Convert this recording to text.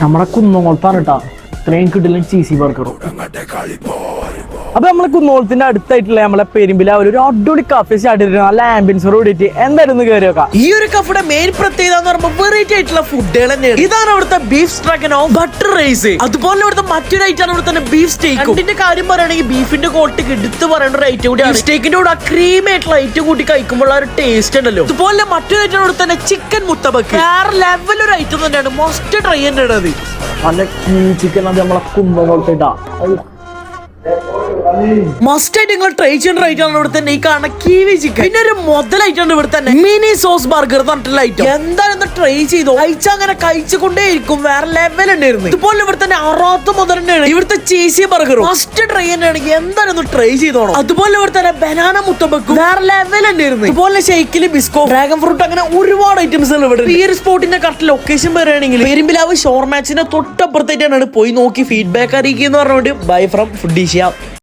നമ്മളെ കുന്നോളത്താണ് കേട്ടാ ഇത്രയും കിട്ടില്ല ചീസി ബർഗറും. അപ്പൊ നമ്മളെ കുന്നോളത്തിന്റെ അടുത്തായിട്ടുള്ള നമ്മളെ പെരുമ്പില ഒരു അടിപൊളി കഫേ സ്റ്റാർട്ട് ചെയ്തിട്ട് നല്ല ആംബിയൻസോട് കൂടിയിട്ട് എന്തായിരുന്നു കയറി വെക്കാം. ഈ ഒരു കഫയുടെ മെയിൻ പ്രത്യേകത എന്ന് പറയുമ്പോൾ വെറൈറ്റി ആയിട്ടുള്ള ഫുഡുകൾ തന്നെയാണ്. ഇതാണ് ഇവിടുത്തെ ബീഫ് സ്ട്രഗനോ, ബട്ടർ റൈസ്, അതുപോലെ ഇവിടുത്തെ മറ്റൊരു ഐറ്റം ആണ് ഇവിടുത്തെ ബീഫ് സ്റ്റേക്ക്. ഇതിന്റെ കാര്യം പറയുകയാണെങ്കിൽ ബീഫിന്റെ ക്വാളിറ്റി എടുത്ത് പറയേണ്ട ഒരു ഐറ്റം കൂടിയാണ്. സ്റ്റേക്കിന്റെ കൂടെ ക്രീം ആയിട്ടുള്ള ഐറ്റം കൂട്ടി കഴിക്കുമ്പോൾ ആ ഒരു ടേസ്റ്റ് ഉണ്ടല്ലോ. അതുപോലെ മറ്റൊരു ഐറ്റം ഇവിടെ തന്നെ ചിക്കൻ മുത്തബക്ക്, വേറെ ലെവൽ ഒരു ഐറ്റം തന്നെയാണ്. മസ്റ്റ് ട്രൈ ചെയ്യേണ്ടത് അത്. നല്ല ചിക്കൻ അത് നമ്മളെ കുന്നോളത്തിട്ടാ മസ്റ്റ് ആയിട്ട് നിങ്ങൾ ട്രൈ ചെയ്യേണ്ട ഐറ്റം ആണ് ഇവിടെ തന്നെ ഈ കാണുന്ന കീവി ചിക്കൻ. പിന്നെ ഒരു മുതൽ ഐറ്റം ആണ് ഇവിടെ തന്നെ മിനി സോസ് ബർഗർ പറഞ്ഞിട്ടുള്ള ഐറ്റം. എന്തായാലും ട്രൈ ചെയ്തോ, കഴിച്ചാൽ അങ്ങനെ കഴിച്ചുകൊണ്ടേ ഇരിക്കും. വേറെ ലെവൽ ഉണ്ടായിരുന്നു. ഇതുപോലെ ഇവിടെ തന്നെ അറാത്ത മുതൽ തന്നെയാണ് ഇവിടുത്തെ ചീസി ബർഗറും. മസ്റ്റ് ട്രൈ തന്നെയാണെങ്കിൽ എന്തായാലും ട്രൈ ചെയ്തോണം. അതുപോലെ ഇവിടെ തന്നെ ബനാന മുത്തബക്കും വേറെ ലെവൽ ഉണ്ടായിരുന്നു. ഇതുപോലെ ഷെയ്ക്കില് ബിസ്കോ, ഡ്രാഗൺ ഫ്രൂട്ട്, അങ്ങനെ ഒരുപാട് ഐറ്റംസ് ഇവിടെ. ഈ ഒരു സ്പോട്ടിന്റെ കറക്റ്റ് ലൊക്കേഷൻ പറയുകയാണെങ്കിൽ പെരുമ്പിലാവ് ഷോർ മാച്ചിന്റെ തൊട്ടപ്പുറത്തായിട്ടാണ്. പോയി നോക്കി ഫീഡ്ബാക്ക് അറിയിക്കുക എന്ന് പറഞ്ഞുകൊണ്ട് ബൈ ഫ്രം ഫുഡീഷ്യ.